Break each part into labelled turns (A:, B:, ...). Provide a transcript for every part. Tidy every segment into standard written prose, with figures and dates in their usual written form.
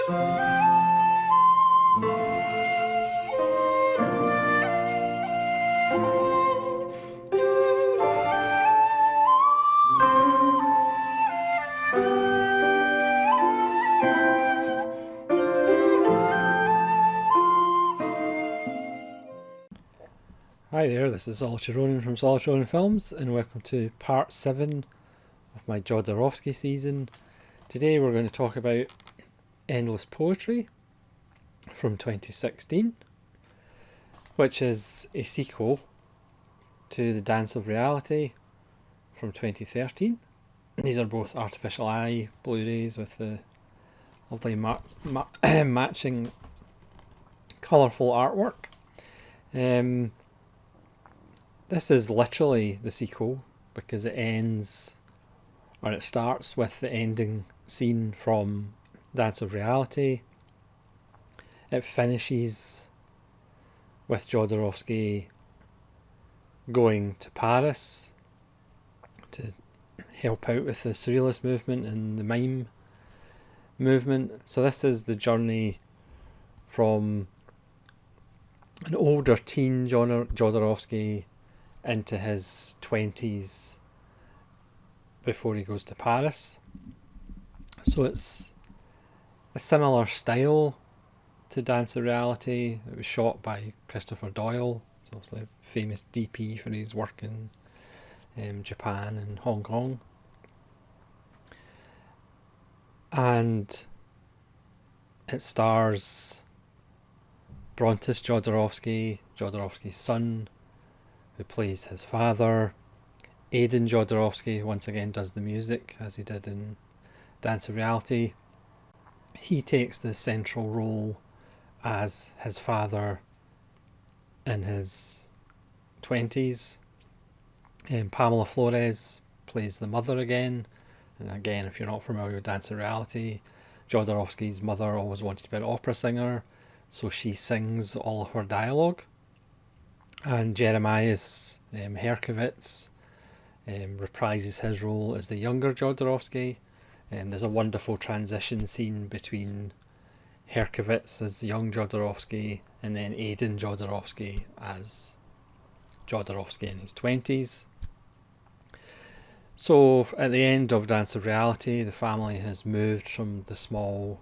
A: Hi there, this is Solitary Ronin from Solitary Ronin Films, and welcome to part 7 of my Jodorowsky season. Today we're going to talk about Endless Poetry from 2016, which is a sequel to The Dance of Reality from 2013. These are both Artificial Eye Blu-rays with the lovely matching colourful artwork. This is literally the sequel because it starts with the ending scene from Dance of Reality. It finishes with Jodorowsky going to Paris to help out with the Surrealist movement and the mime movement. So this is the journey from an older teen Jodorowsky into his 20s before he goes to Paris. So it's a similar style to Dance of Reality. It was shot by Christopher Doyle. He's obviously a famous DP for his work in Japan and Hong Kong. And it stars Brontis Jodorowsky, Jodorowsky's son, who plays his father. Aidan Jodorowsky once again does the music as he did in Dance of Reality. He takes the central role as his father in his 20s. Pamela Flores plays the mother again. And again, if you're not familiar with Dance of Reality, Jodorowsky's mother always wanted to be an opera singer, so she sings all of her dialogue. And Jeremias Herkovitz reprises his role as the younger Jodorowsky. There's a wonderful transition scene between Herkovitz as young Jodorowsky and then Aidan Jodorowsky as Jodorowsky in his 20s. So at the end of Dance of Reality, the family has moved from the small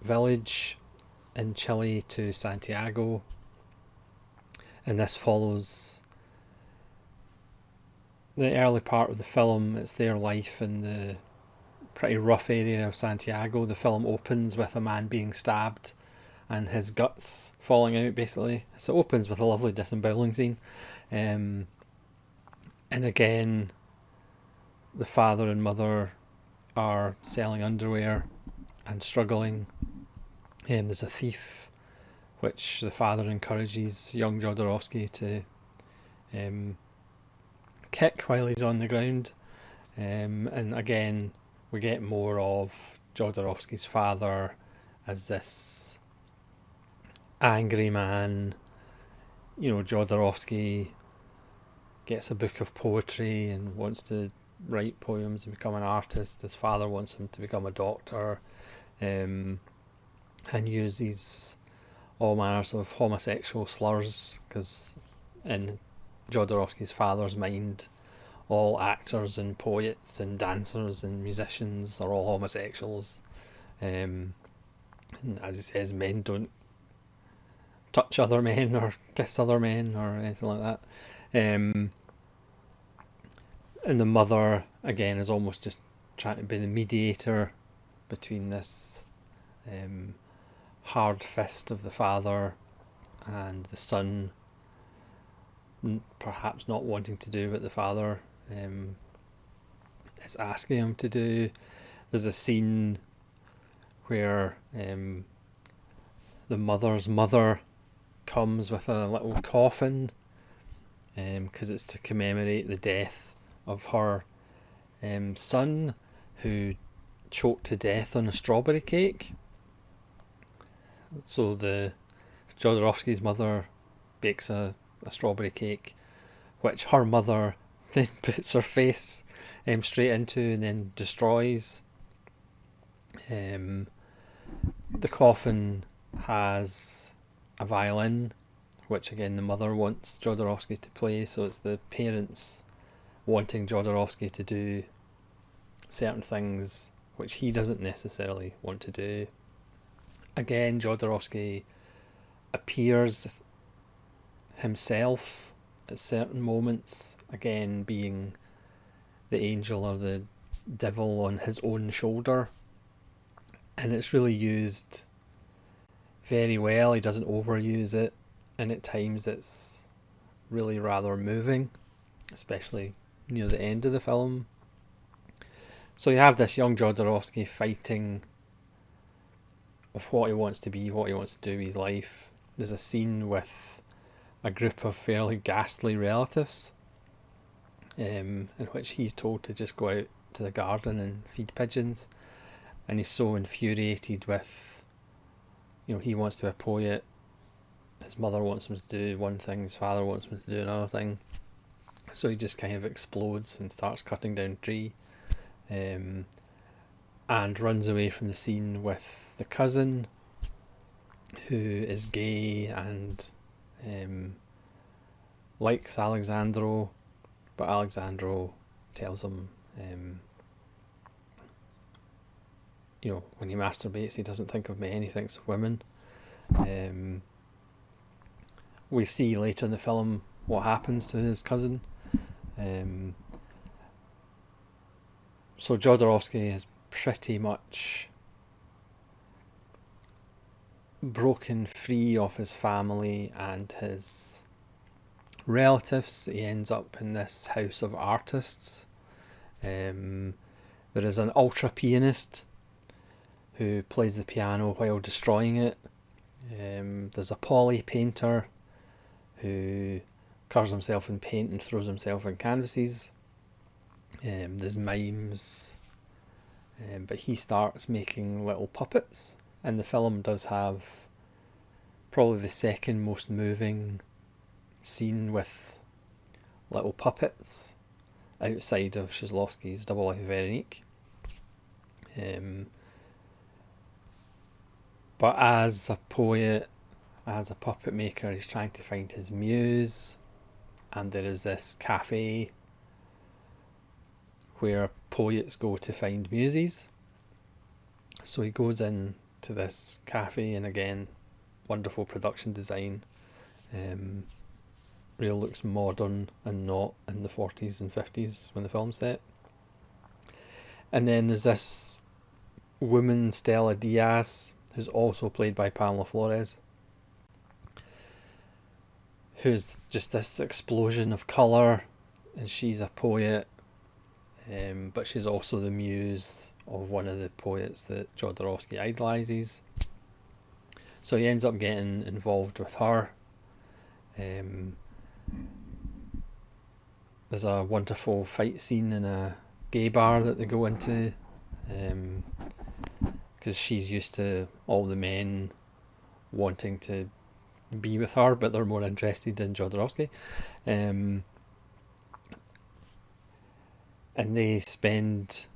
A: village in Chile to Santiago. And this follows the early part of the film. It's their life in the pretty rough area of Santiago. The film opens with a man being stabbed and his guts falling out, basically. So it opens with a lovely disemboweling scene. And again, the father and mother are selling underwear and struggling. There's a thief, which the father encourages young Jodorowsky to kick while he's on the ground. And again, we get more of Jodorowsky's father as this angry man. Jodorowsky gets a book of poetry and wants to write poems and become an artist. His father wants him to become a doctor, and uses all manners of homosexual slurs, because in Jodorowsky's father's mind, all actors and poets and dancers and musicians are all homosexuals. And as he says, men don't touch other men or kiss other men or anything like that. And the mother, again, is almost just trying to be the mediator between this hard fist of the father and the son, perhaps not wanting to do what the father is asking him to do. There's a scene where the mother's mother comes with a little coffin, because it's to commemorate the death of her son, who choked to death on a strawberry cake. So Jodorowsky's mother bakes a strawberry cake, which her mother then puts her face straight into and then destroys. The coffin has a violin, which again the mother wants Jodorowsky to play, so it's the parents wanting Jodorowsky to do certain things which he doesn't necessarily want to do. Again, Jodorowsky appears himself at certain moments, again being the angel or the devil on his own shoulder, and it's really used very well. He doesn't overuse it, and at times it's really rather moving, especially near the end of the film. So you have this young Jodorowsky fighting of what he wants to be, what he wants to do with his life. There's a scene with a group of fairly ghastly relatives, in which he's told to just go out to the garden and feed pigeons, and he's so infuriated with, he wants to be a poet, his mother wants him to do one thing, his father wants him to do another thing, so he just kind of explodes and starts cutting down a tree, and runs away from the scene with the cousin, who is gay and likes Alexandro, but Alexandro tells him, when he masturbates, he doesn't think of men, he thinks of women. We see later in the film what happens to his cousin. So Jodorowsky is pretty much broken free of his family and his relatives. He ends up in this house of artists. There is an ultra pianist who plays the piano while destroying it. There's a poly painter who covers himself in paint and throws himself in canvases. There's mimes, but he starts making little puppets, and the film does have probably the second most moving scene with little puppets outside of Kieślowski's Double Life of Veronique. But as a poet, as a puppet maker, he's trying to find his muse, and there is this cafe where poets go to find muses. So he goes in to this cafe, and again, wonderful production design. Really looks modern and not in the 40s and 50s when the film's set. And then there's this woman, Stella Diaz, who's also played by Pamela Flores, who's just this explosion of colour, and she's a poet, but she's also the muse of one of the poets that Jodorowsky idolises. So he ends up getting involved with her. There's a wonderful fight scene in a gay bar that they go into, because she's used to all the men wanting to be with her, but they're more interested in Jodorowsky. And they spend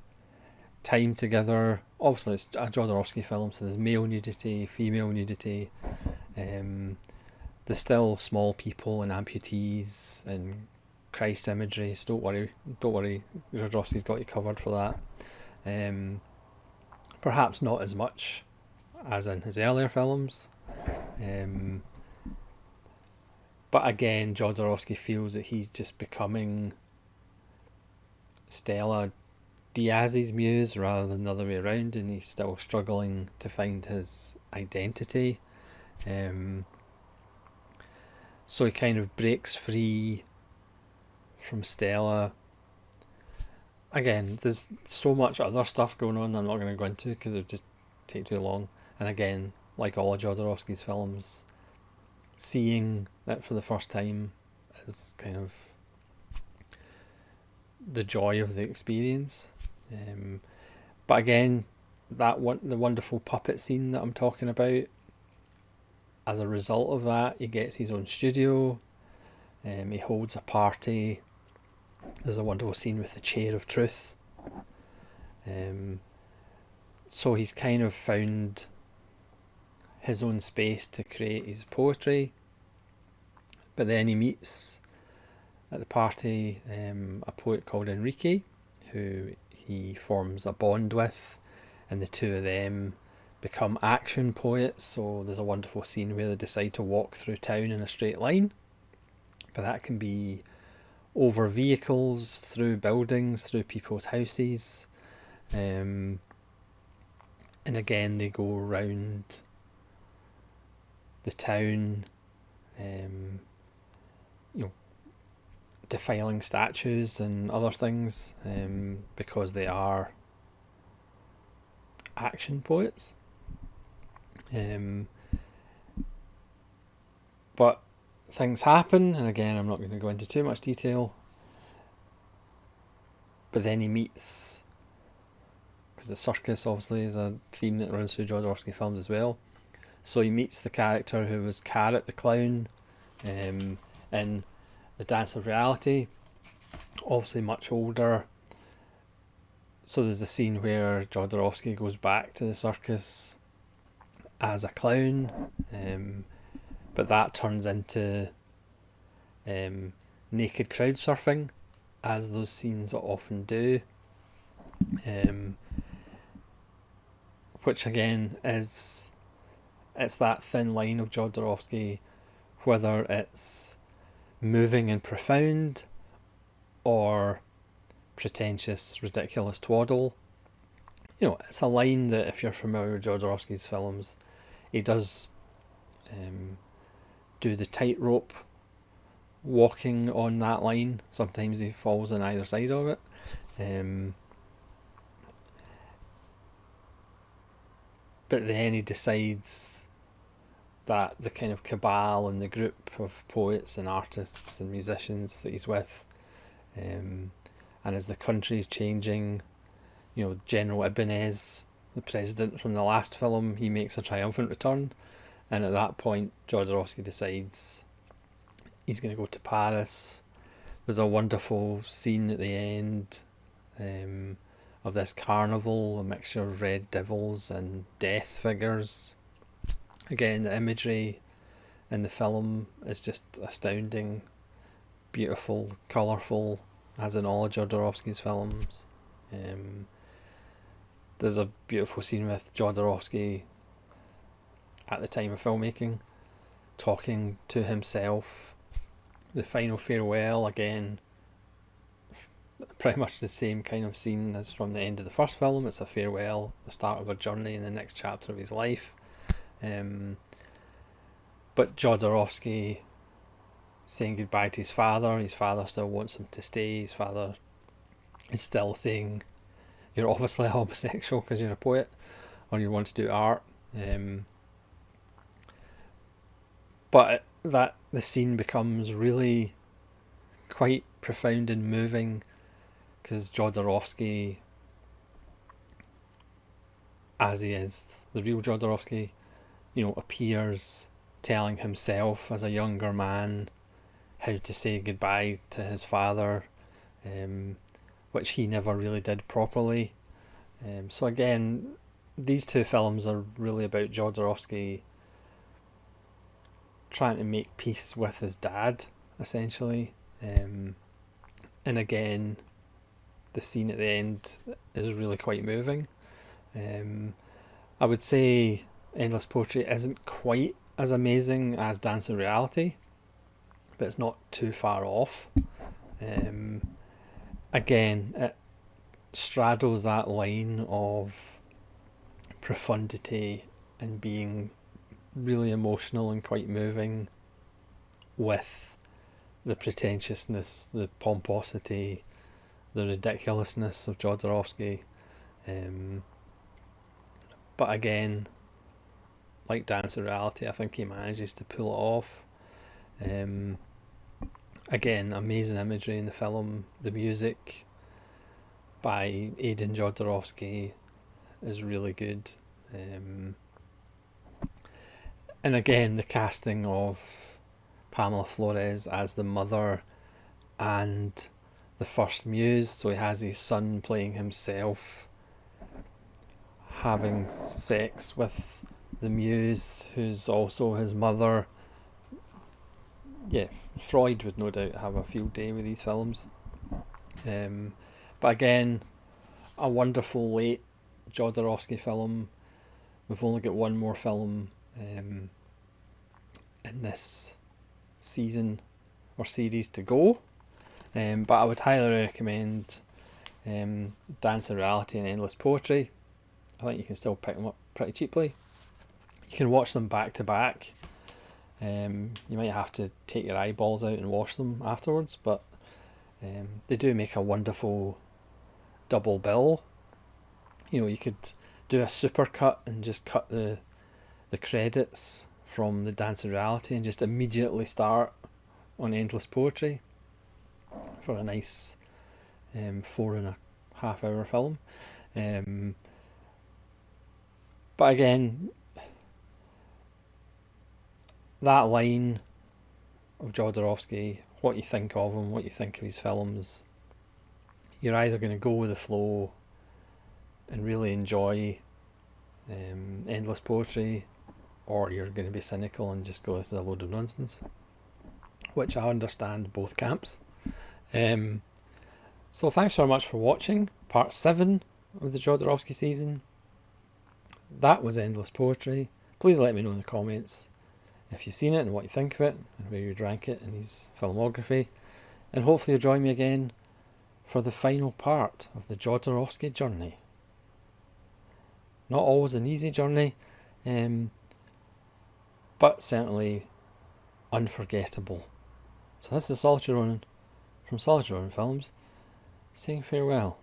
A: time together. Obviously it's a Jodorowsky film, so there's male nudity, female nudity. There's still small people and amputees and Christ imagery, so don't worry, Jodorowsky's got you covered for that. Perhaps not as much as in his earlier films, but again, Jodorowsky feels that he's just becoming Stella Diaz's muse rather than the other way around, and he's still struggling to find his identity. So he kind of breaks free from Stella. Again, there's so much other stuff going on I'm not going to go into because it would just take too long. And again, like all of Jodorowsky's films, seeing it for the first time is kind of the joy of the experience. But again, the wonderful puppet scene that I'm talking about, as a result of that, he gets his own studio. He holds a party. There's a wonderful scene with the Chair of Truth. So he's kind of found his own space to create his poetry, but then he meets at the party a poet called Enrique, who he forms a bond with, and the two of them become action poets. So there's a wonderful scene where they decide to walk through town in a straight line, but that can be over vehicles, through buildings, through people's houses, and again they go around the town, you know, defiling statues and other things, because they are action poets. But things happen, and again I'm not going to go into too much detail, but then he meets, because the circus obviously is a theme that runs through Jodorowsky films as well, so he meets the character who was Carrot the clown in The Dance of Reality, obviously much older. So there's a scene where Jodorowsky goes back to the circus as a clown, but that turns into naked crowd surfing, as those scenes often do, which again it's that thin line of Jodorowsky, whether it's moving and profound or pretentious, ridiculous twaddle. It's a line that, if you're familiar with Jodorowsky's films, he does do the tightrope walking on that line. Sometimes he falls on either side of it. But then he decides that the kind of cabal and the group of poets and artists and musicians that he's with, and as the country's changing, General Ibanez, the president from the last film, he makes a triumphant return, and at that point Jodorowsky decides he's going to go to Paris. There's a wonderful scene at the end of this carnival, a mixture of red devils and death figures. Again, the imagery in the film is just astounding, beautiful, colourful, as in all of Jodorowsky's films. There's a beautiful scene with Jodorowsky at the time of filmmaking, talking to himself. The final farewell, again, pretty much the same kind of scene as from the end of the first film. It's a farewell, the start of a journey in the next chapter of his life. But Jodorowsky saying goodbye to his father still wants him to stay. His father is still saying, you're obviously a homosexual because you're a poet, or you want to do art. But that the scene becomes really quite profound and moving, because Jodorowsky, as he is the real Jodorowsky, appears telling himself as a younger man how to say goodbye to his father, which he never really did properly. So again, these two films are really about Jodorowsky trying to make peace with his dad, essentially. And again, the scene at the end is really quite moving. I would say Endless Poetry isn't quite as amazing as Dance in Reality, but it's not too far off. Again, it straddles that line of profundity and being really emotional and quite moving, with the pretentiousness, the pomposity, the ridiculousness of Jodorowsky. But again, like Dance in Reality, I think he manages to pull it off. Again, amazing imagery in the film. The music by Aidan Jodorowsky is really good. And again, the casting of Pamela Flores as the mother and the first muse, so he has his son playing himself, having sex with the muse, who's also his mother. Yeah, Freud would no doubt have a field day with these films. But again, a wonderful late Jodorowsky film. We've only got one more film in this season or series to go. But I would highly recommend Dance and Reality and Endless Poetry. I think you can still pick them up pretty cheaply. You can watch them back to back. You might have to take your eyeballs out and wash them afterwards, but they do make a wonderful double bill. You know, you could do a super cut and just cut the credits from the Dance and Reality and just immediately start on Endless Poetry for a nice 4.5 hour film. But again, that line of Jodorowsky, what you think of him, what you think of his films, you're either going to go with the flow and really enjoy Endless Poetry, or you're going to be cynical and just go, this is a load of nonsense, which I understand both camps. So thanks very much for watching part 7 of the Jodorowsky season. That was Endless Poetry. Please let me know in the comments if you've seen it and what you think of it and where you'd rank it in his filmography. And hopefully you'll join me again for the final part of the Jodorowsky journey. Not always an easy journey, but certainly unforgettable. So this is Solitude Ronin from Solitude Ronin Films, saying farewell.